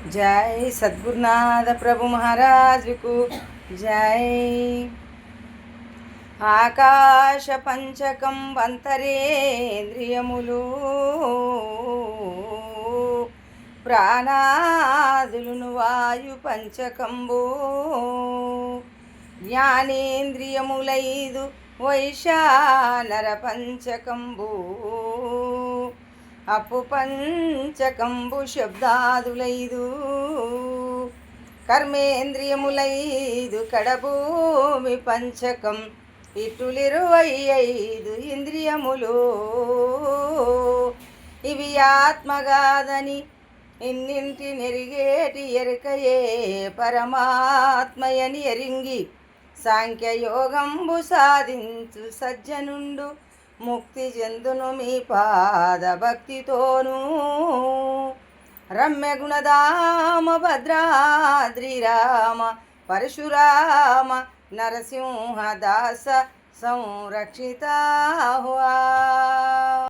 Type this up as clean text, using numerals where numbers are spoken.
जय सद्गुरुनाथ प्रभु महाराज को जय। आकाश पंचकं వంతరేంద్రియములు ప్రాణాదులును వాయు పంచకంబు జ్ఞానేంద్రియములైదు వైశానర పంచకంబు అప్పు పంచకంబు శబ్దాదులైదు కర్మేంద్రియములైదు కడభూమి పంచకం ఇటులిరువైదు ఇంద్రియములు ఇవి ఆత్మగాదని ఇన్నింటి నెరిగేటి ఎరుకయే పరమాత్మయని ఎరింగి సాంఖ్యయోగంబు సాధించు సజ్జనుండు ముక్తి చెందును మీ పాద భక్తితోనూ రమ్య గుణధామ భద్రాద్రిరామ పరశురామ నరసింహదాస సంరక్షిత